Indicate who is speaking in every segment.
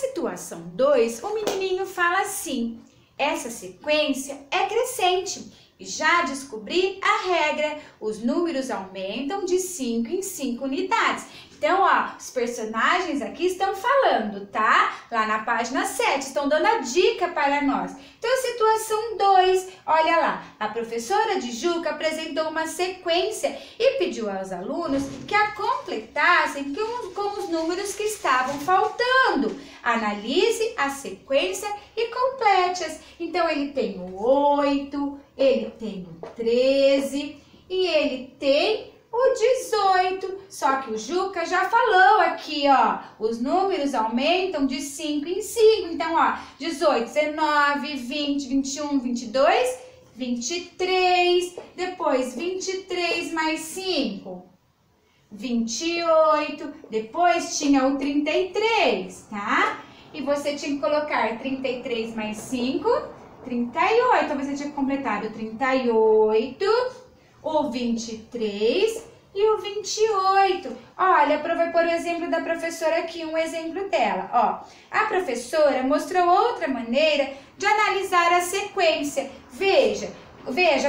Speaker 1: situação 2, o menininho fala assim: essa sequência é crescente. Já descobri a regra, os números aumentam de 5 em 5 unidades. Então, ó, os personagens aqui estão falando, tá? Lá na página 7, estão dando a dica para nós. Então, situação 2, olha lá. A professora de Juca apresentou uma sequência e pediu aos alunos que a completassem com os números que estavam faltando. Analise a sequência e complete-as. Então, ele tem o 8, ele tem o 13 e ele tem o 18, só que o Juca já falou aqui, ó, os números aumentam de 5 em 5, então, ó, 18, 19, 20, 21, 22, 23, depois 23 mais 5, 28, depois tinha o 33, tá? E você tinha que colocar 33 mais 5, 38, então você tinha que completar o 38, o 23 e o 28. Olha, vai pôr o exemplo da professora aqui, um exemplo dela. Ó, a professora mostrou outra maneira de analisar a sequência. Veja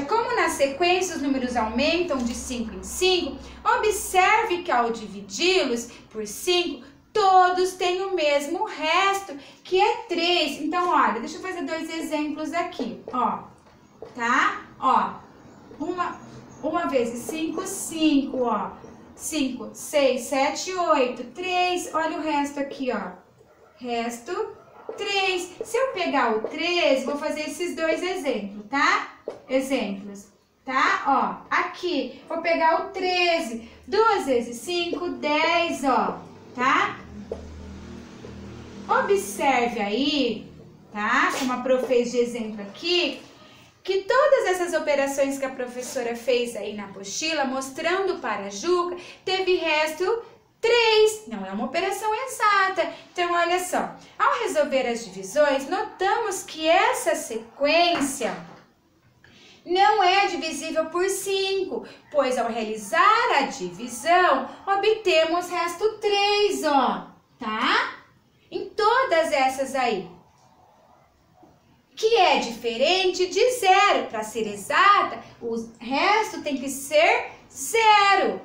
Speaker 1: como na sequência os números aumentam de 5 em 5. Observe que ao dividi-los por 5, todos têm o mesmo resto, que é 3. Então, olha, deixa eu fazer 2 exemplos aqui, ó, tá? Ó, uma vezes 5, 5, ó. 5, 6, 7, 8, 3. Olha o resto aqui, ó. Resto, 3. Se eu pegar o 13, vou fazer esses 2 exemplos, tá? Exemplos, tá? Ó, aqui, vou pegar o 13. 2 vezes 5, 10, ó. Tá? Observe aí, tá? Como a prof fez de exemplo aqui, que todas essas operações que a professora fez aí na apostila, mostrando para a Juca, teve resto 3. Não é uma operação exata. Então, olha só. Ao resolver as divisões, notamos que essa sequência não é divisível por 5, pois ao realizar a divisão, obtemos resto 3, ó. Tá? Em todas essas aí. Que é diferente de 0. Para ser exata, o resto tem que ser 0.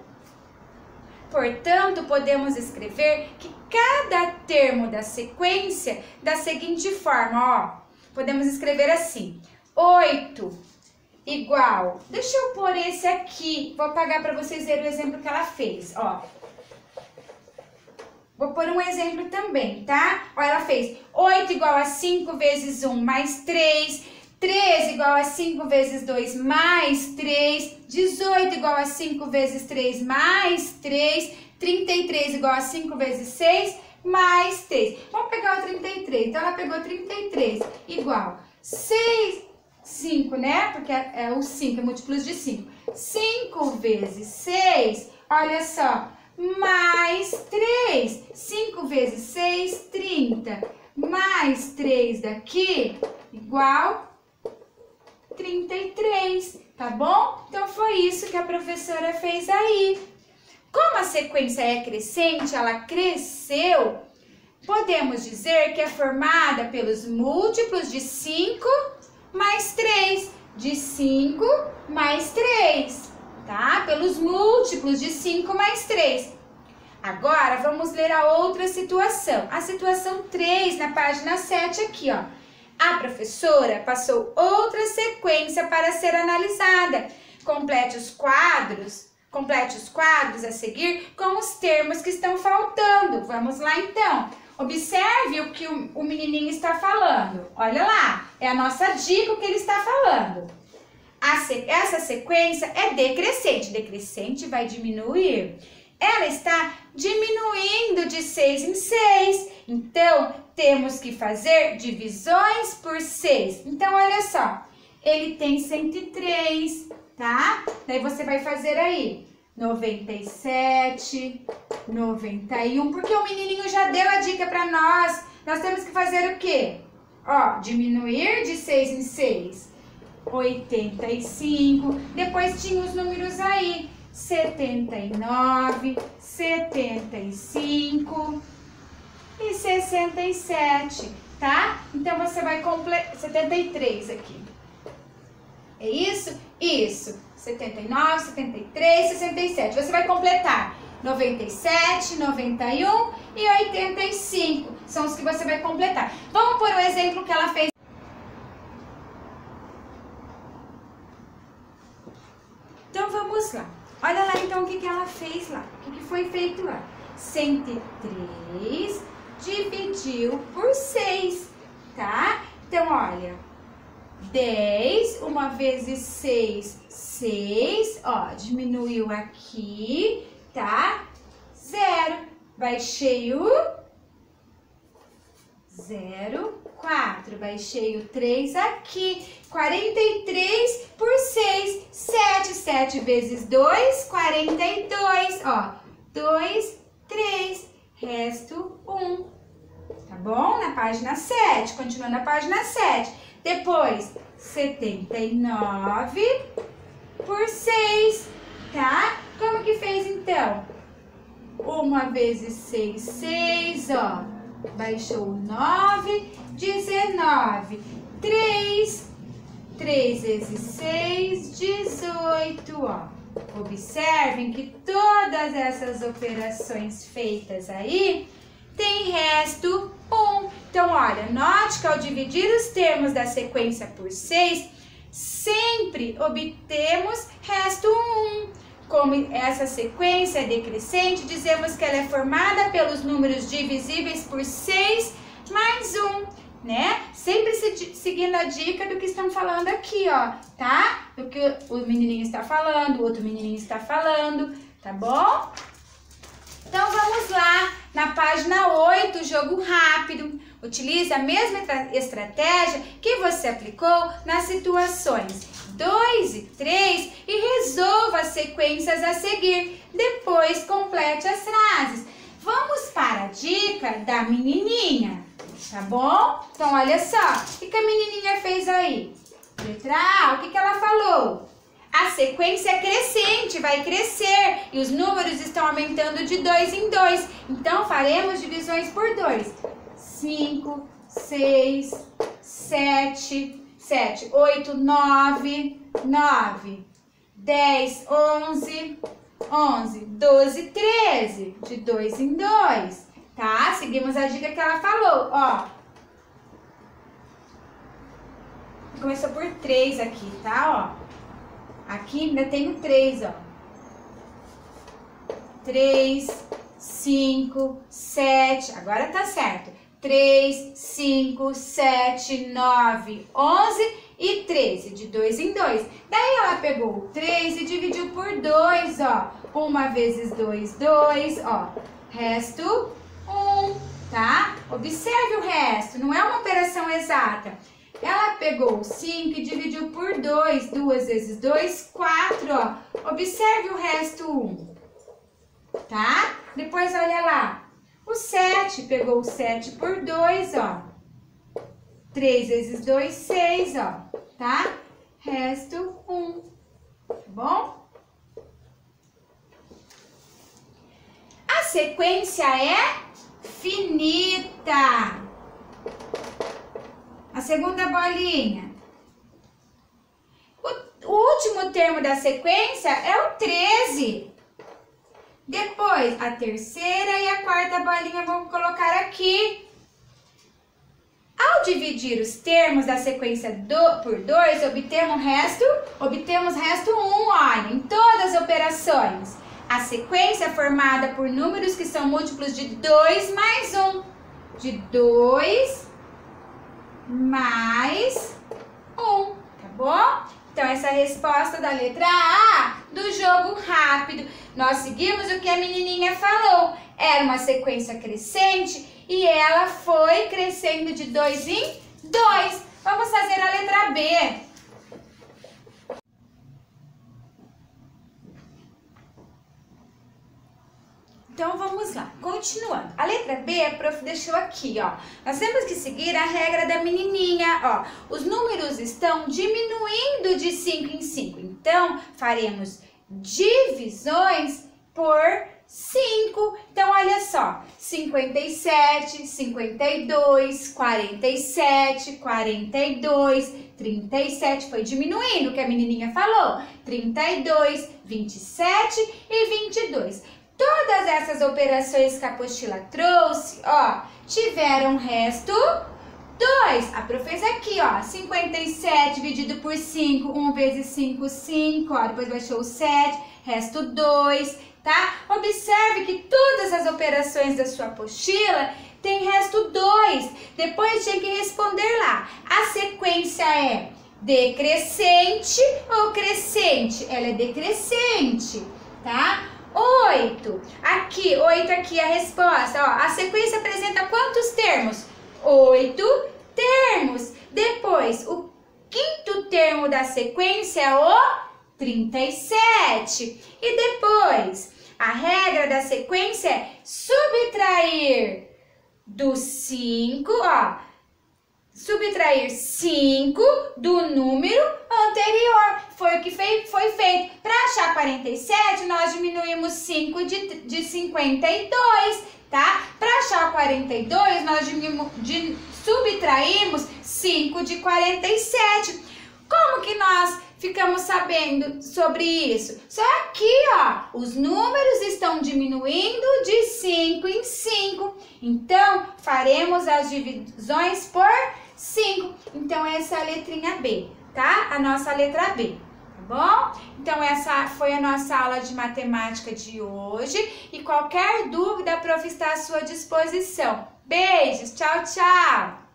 Speaker 1: Portanto, podemos escrever que cada termo da sequência da seguinte forma, ó. Podemos escrever assim: 8 igual... Deixa eu pôr esse aqui. Vou apagar para vocês verem o exemplo que ela fez, ó. Vou pôr um exemplo também, tá? Ó, ela fez 8 igual a 5 vezes 1 mais 3, 13 igual a 5 vezes 2 mais 3, 18 igual a 5 vezes 3 mais 3, 33 igual a 5 vezes 6 mais 3. Vamos pegar o 33. Então, ela pegou 33 igual 5, né? Porque é o 5, é múltiplos de 5. 5 vezes 6, olha só, mais 3. 5 vezes 6, 30. Mais 3 daqui, igual 33, tá bom? Então, foi isso que a professora fez aí. Como a sequência é crescente, ela cresceu, podemos dizer que é formada pelos múltiplos de 5 mais 3. De 5 mais 3. Tá? Pelos múltiplos de 5 mais 3. Agora, vamos ler a outra situação. A situação 3, na página 7 aqui, ó. A professora passou outra sequência para ser analisada. Complete os quadros a seguir com os termos que estão faltando. Vamos lá, então. Observe o que o menininho está falando. Olha lá, é a nossa dica o que ele está falando. Essa sequência é decrescente. Decrescente vai diminuir. Ela está diminuindo de 6 em 6. Então, temos que fazer divisões por 6. Então, olha só. Ele tem 103, tá? Daí, você vai fazer aí 97, 91. Porque o menininho já deu a dica para nós. Nós temos que fazer o quê? Ó, diminuir de 6 em 6. 85, depois tinha os números aí, 79, 75, e 67, tá? Então, você vai completar 73 aqui. É isso? Isso. 79, 73, 67. Você vai completar 97, 91 e 85. São os que você vai completar. Vamos por um exemplo que ela fez. Então, vamos lá. Olha lá, então, o que ela fez lá. O que foi feito lá? 103 dividiu por 6, tá? Então, olha, 10, 1 vezes 6, 6, ó, diminuiu aqui, tá? 0, baixei o 0, 4, baixei o 3 aqui, 43 por 6, 7, 7 vezes 2, 42, ó, 2, 3, resto 1, tá bom? Na página 7, continua na página 7. Depois, 79 por 6, tá? Como que fez então? 1 vezes 6, 6, ó, baixou 9, 19, 3 vezes 6, 18, ó. Observem que todas essas operações feitas aí tem resto 1. Então, olha, note que ao dividir os termos da sequência por 6, sempre obtemos resto 1. Como essa sequência é decrescente, dizemos que ela é formada pelos números divisíveis por 6 mais 1. Né? Sempre seguindo a dica do que estão falando aqui, ó, tá? Do que o menininho está falando, o outro menininho está falando, tá bom? Então, vamos lá, na página 8, jogo rápido. Utilize a mesma estratégia que você aplicou nas situações 2 e 3 e resolva as sequências a seguir. Depois, complete as frases. Vamos para a dica da menininha. Tá bom? Então, olha só. O que a menininha fez aí? Letra A, o que ela falou? A sequência é crescente, vai crescer. E os números estão aumentando de 2 em 2. Então, faremos divisões por 2. 5, 6, 7, 8, 9, 10, 11, 12, 13. De 2 em 2. Tá? Seguimos a dica que ela falou, ó. Começou por 3 aqui, tá? Ó. Aqui ainda tenho 3, ó. 3, 5, 7. Agora tá certo. 3, 5, 7, 9, 11 e 13. De 2 em 2. Daí ela pegou o 3 e dividiu por 2, ó. 1 vezes 2, 2, ó. Resto 1, tá? Observe o resto, não é uma operação exata. Ela pegou 5 e dividiu por 2, 2 vezes 2, 4, ó. Observe o resto 1, tá? Depois, olha lá, o 7, pegou o 7 por 2, ó. 3 vezes 2, 6, ó, tá? Resto 1, tá bom? A sequência é finita. A segunda bolinha. O último termo da sequência é o 13. Depois, a terceira e a quarta bolinha vamos colocar aqui. Ao dividir os termos da sequência por 2, obtemos resto 1, olha, em todas as operações. A sequência é formada por números que são múltiplos de 2 mais 1. De 2 mais 1, tá bom? Então, essa é a resposta da letra A do jogo rápido. Nós seguimos o que a menininha falou. Era uma sequência crescente e ela foi crescendo de 2 em 2. Vamos fazer a letra B. Então, vamos lá. Continuando. A letra B, a prof deixou aqui, ó. Nós temos que seguir a regra da menininha, ó. Os números estão diminuindo de 5 em 5. Então, faremos divisões por 5. Então, olha só, 57, 52, 47, 42, 37, foi diminuindo, que a menininha falou, 32, 27 e 22. Todas essas operações que a apostila trouxe, ó, tiveram resto 2. A Pro fez aqui, ó, 57 dividido por 5, 1 vezes 5, 5, ó, depois baixou o 7, resto 2, tá? Observe que todas as operações da sua apostila tem resto 2. Depois tinha que responder lá. A sequência é decrescente ou crescente? Ela é decrescente, tá? 8. Aqui, 8 aqui a resposta. Ó, a sequência apresenta quantos termos? 8 termos. Depois, o quinto termo da sequência é o 37. E depois, a regra da sequência é subtrair do 5, ó, subtrair 5 do número anterior. Foi o que foi feito. Para achar 47, nós diminuímos 5 de 52, tá? Para achar 42, nós subtraímos 5 de 47. Como que nós ficamos sabendo sobre isso? Só aqui, ó, os números estão diminuindo de 5 em 5. Então, faremos as divisões por 5. Então, essa é a letrinha B, tá? A nossa letra B, tá bom? Então, essa foi a nossa aula de matemática de hoje. E qualquer dúvida, a prof está à sua disposição. Beijos, tchau, tchau!